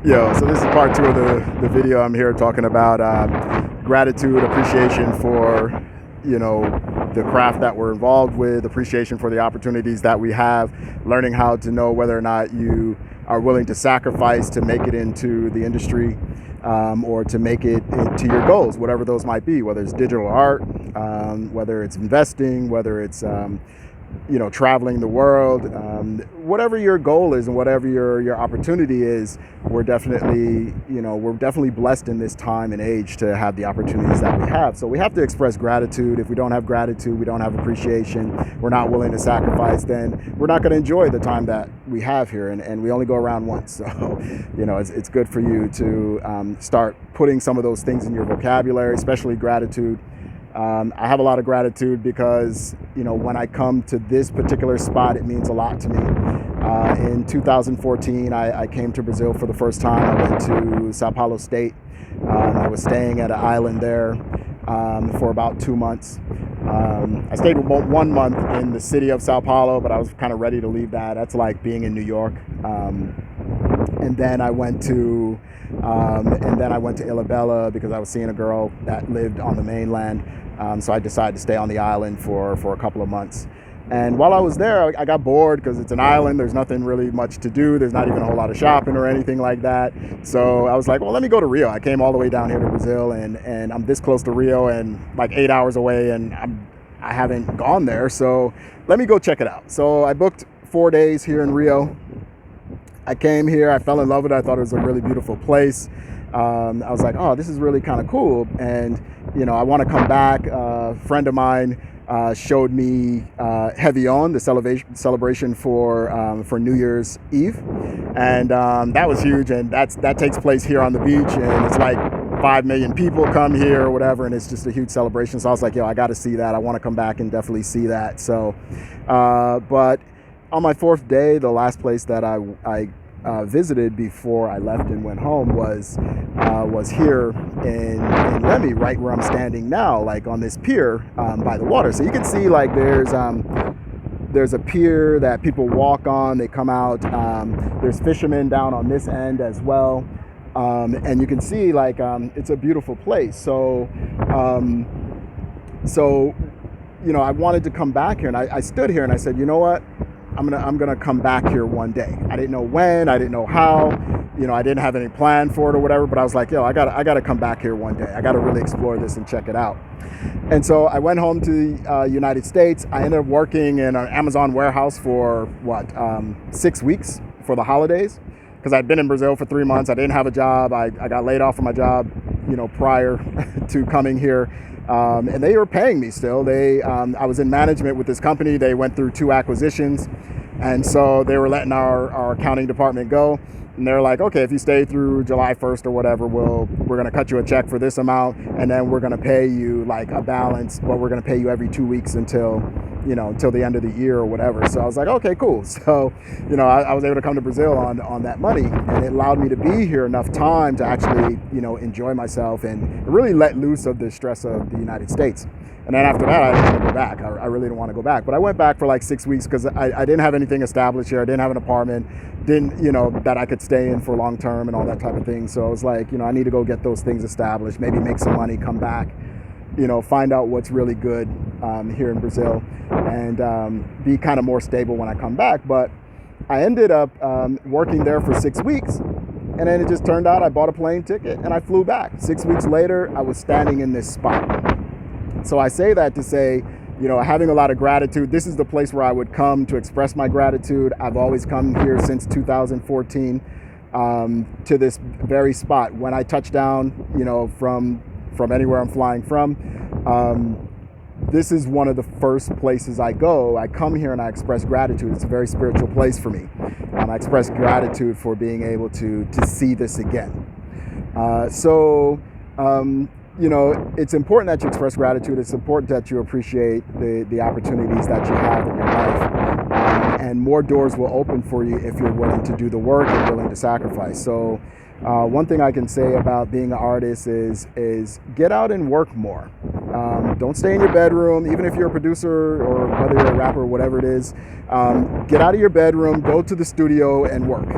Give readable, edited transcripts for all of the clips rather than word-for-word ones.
Yo, so this is part two of the video. I'm here talking about gratitude, appreciation for, the craft that we're involved with, appreciation for the opportunities that we have, learning how to know whether or not you are willing to sacrifice to make it into the industry, or to make it into your goals, whatever those might be, whether it's digital art, whether it's investing, whether it's traveling the world, whatever your goal is and whatever your opportunity is. We're definitely blessed in this time and age to have the opportunities that we have. So we have to express gratitude. If we don't have gratitude, we don't have appreciation, we're not willing to sacrifice, then we're not going to enjoy the time that we have here. And we only go around once. So, it's good for you to start putting some of those things in your vocabulary, especially gratitude. I have a lot of gratitude because, when I come to this particular spot, it means a lot to me. In 2014, I came to Brazil for the first time. I went to Sao Paulo State. I was staying at an island there for about 2 months. I stayed 1 month in the city of Sao Paulo, but I was kind of ready to leave that. That's like being in New York. And then I went to Ilhabela because I was seeing a girl that lived on the mainland. So I decided to stay on the island for a couple of months. And while I was there, I got bored because it's an island. There's nothing really much to do. There's not even a whole lot of shopping or anything like that. So I was like, well, let me go to Rio. I came all the way down here to Brazil, and I'm this close to Rio and like 8 hours away, and I haven't gone there. So let me go check it out. So I booked 4 days here in Rio. I came here, I fell in love with it. I thought it was a really beautiful place. I was like, oh, this is really kind of cool. And, I want to come back. A friend of mine showed me Réveillon, the celebration for New Year's Eve. And that was huge. And that takes place here on the beach. And it's like 5 million people come here or whatever. And it's just a huge celebration. So I was like, I got to see that. I want to come back and definitely see that. So, but on my fourth day, the last place that I visited before I left and went home was here in Leme, right where I'm standing now, like on this pier by the water. So you can see like there's a pier that people walk on. They come out. There's fishermen down on this end as well, and you can see like it's a beautiful place. So I wanted to come back here, and I stood here and I said, you know what? I'm gonna come back here one day. I didn't know when, I didn't know how, I didn't have any plan for it or whatever, but I was like, I gotta come back here one day. I gotta really explore this and check it out. And so I went home to the United States. I ended up working in an Amazon warehouse for 6 weeks for the holidays, because I'd been in Brazil for 3 months. I didn't have a job. I got laid off from my job, prior to coming here. And they were paying me still. I was in management with this company. They went through 2 acquisitions. And so they were letting our accounting department go. And they're like, okay, if you stay through July 1st or whatever, we're going to cut you a check for this amount. And then we're going to pay you like a balance, but we're going to pay you every 2 weeks until the end of the year or whatever. So I was like, okay, cool. So, I was able to come to Brazil on that money, and it allowed me to be here enough time to actually, enjoy myself and really let loose of the stress of the United States. And then after that, I didn't want to go back. I really didn't want to go back. But I went back for like 6 weeks because I didn't have anything established here. I didn't have an apartment, that I could stay in for long term and all that type of thing. So I was like, I need to go get those things established, maybe make some money, come back, find out what's really good here in Brazil, and be kind of more stable when I come back. But I ended up working there for 6 weeks. And then it just turned out I bought a plane ticket and I flew back. 6 weeks later, I was standing in this spot. So I say that to say, having a lot of gratitude. This is the place where I would come to express my gratitude. I've always come here since 2014 to this very spot. When I touch down, from anywhere I'm flying from, this is one of the first places I go. I come here and I express gratitude. It's a very spiritual place for me. I express gratitude for being able to see this again. It's important that you express gratitude. It's important that you appreciate the opportunities that you have in your life. And more doors will open for you if you're willing to do the work and willing to sacrifice. So one thing I can say about being an artist is get out and work more. Don't stay in your bedroom, even if you're a producer or whether you're a rapper or whatever it is. Get out of your bedroom, go to the studio and work.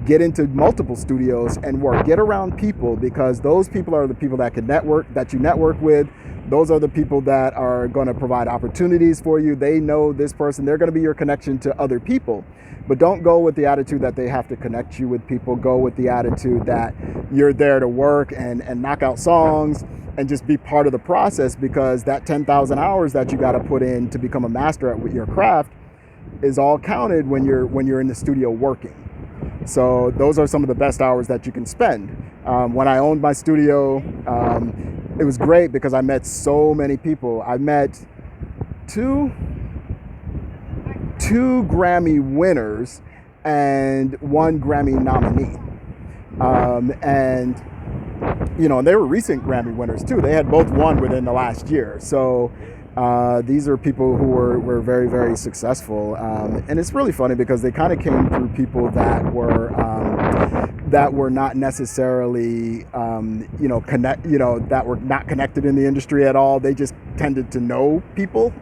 Get into multiple studios and work. Get around people, because those people are the people that you network with. Those are the people that are going to provide opportunities for you. They know this person. They're going to be your connection to other people. But don't go with the attitude that they have to connect you with people. Go with the attitude that you're there to work and knock out songs and just be part of the process, because that 10,000 hours that you got to put in to become a master at your craft is all counted when you're in the studio working. So those are some of the best hours that you can spend. When I owned my studio, it was great because I met so many people. I met two Grammy winners and one Grammy nominee. And they were recent Grammy winners too. They had both won within the last year. So these are people who were very, very successful. And it's really funny because they kind of came through people that were not necessarily, that were not connected in the industry at all. They just tended to know people.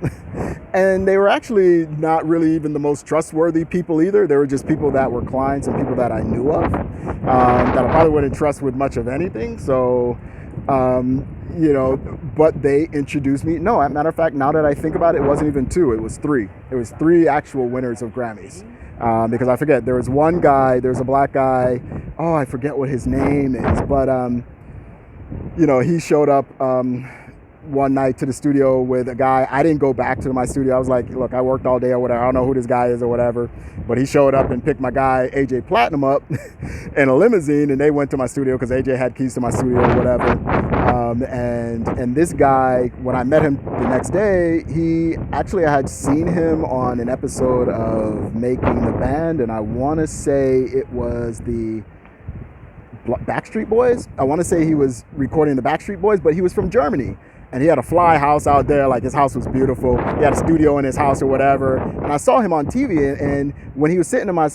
And they were actually not really even the most trustworthy people either. They were just people that were clients and people that I knew of, that I probably wouldn't trust with much of anything. So, but they introduced me. No, as a matter of fact, now that I think about it, it wasn't even two, it was three. It was three actual winners of Grammys. Because I forget, there was one guy, there's a black guy, I forget what his name is, but, he showed up one night to the studio with a guy. I didn't go back to my studio. I was like, look, I worked all day or whatever. I don't know who this guy is or whatever. But he showed up and picked my guy, AJ Platinum, up in a limousine, and they went to my studio because AJ had keys to my studio or whatever. And this guy, when I met him the next day, I had seen him on an episode of Making the Band, and I want to say it was the Backstreet Boys. I want to say he was recording the Backstreet Boys, but he was from Germany. And he had a fly house out there, like his house was beautiful. He had a studio in his house or whatever. And I saw him on TV, and when he was sitting in my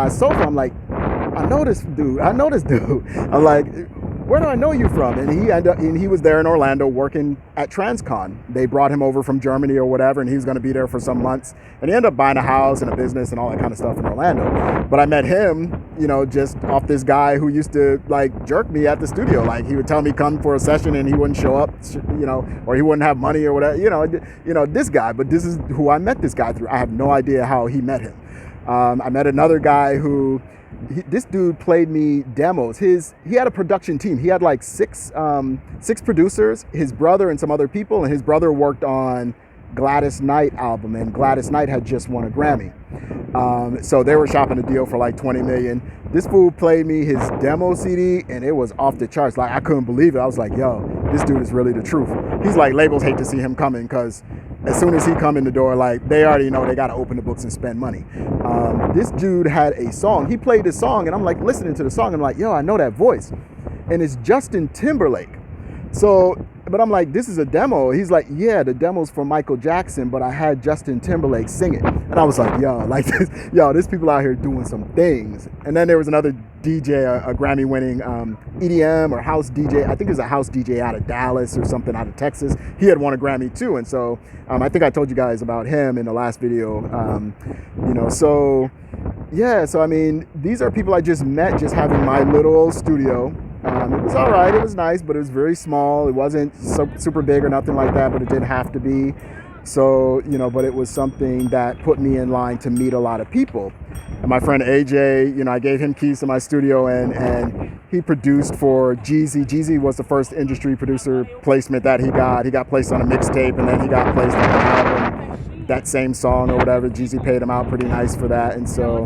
sofa, I'm like, I know this dude. I'm like, where do I know you from? And he was there in Orlando working at Transcon. They brought him over from Germany or whatever, and he was going to be there for some months. And he ended up buying a house and a business and all that kind of stuff in Orlando. But I met him, just off this guy who used to like jerk me at the studio. Like he would tell me come for a session and he wouldn't show up, or he wouldn't have money or whatever. This guy. But this is who I met this guy through. I have no idea how he met him. I met another guy who. This dude played me demos. He had a production team. He had like six producers, his brother and some other people, and his brother worked on Gladys Knight album, and Gladys Knight had just won a Grammy. So they were shopping a deal for like 20 million. This fool played me his demo CD, and it was off the charts. Like I couldn't believe it. I was like, yo, this dude is really the truth. He's like, labels hate to see him coming because as soon as he come in the door, like they already know they got to open the books and spend money. This dude had a song. He played this song, and I'm like listening to the song. I'm like, yo, I know that voice, and it's Justin Timberlake. So, but I'm like, this is a demo. He's like, yeah, the demo's for Michael Jackson, but I had Justin Timberlake sing it. And I was like, this people out here doing some things. And then there was another DJ, a Grammy-winning EDM or house DJ. I think it was a house DJ out of Dallas or something out of Texas. He had won a Grammy too. And so I think I told you guys about him in the last video. So I mean, these are people I just met just having my little studio. It was all right. It was nice, but it was very small. It wasn't super big or nothing like that, but it didn't have to be. So, but it was something that put me in line to meet a lot of people. And my friend AJ, I gave him keys to my studio, and he produced for Jeezy. Jeezy was the first industry producer placement that he got. He got placed on a mixtape, and then he got placed on an album, that same song or whatever. Jeezy paid him out pretty nice for that. And so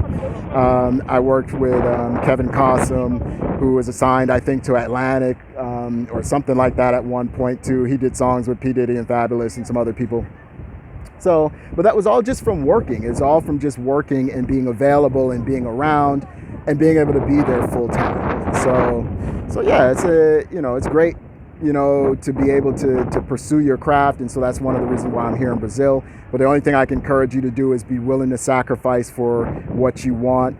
I worked with Kevin Costner, who was assigned, I think, to Atlantic or something like that at one point too. He did songs with P. Diddy and Fabulous and some other people. So, but that was all just from working. It's all from just working and being available and being around and being able to be there full time. So yeah, it's great, to be able to pursue your craft. And so that's one of the reasons why I'm here in Brazil. But the only thing I can encourage you to do is be willing to sacrifice for what you want.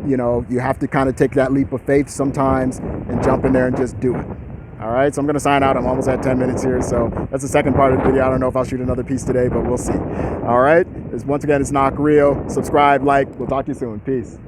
You have to kind of take that leap of faith sometimes and jump in there and just do it. All right, so I'm going to sign out. I'm almost at 10 minutes here, so that's the second part of the video. I don't know if I'll shoot another piece today, but we'll see. All right, once again, it's Knock Real. Subscribe, like. We'll talk to you soon. Peace.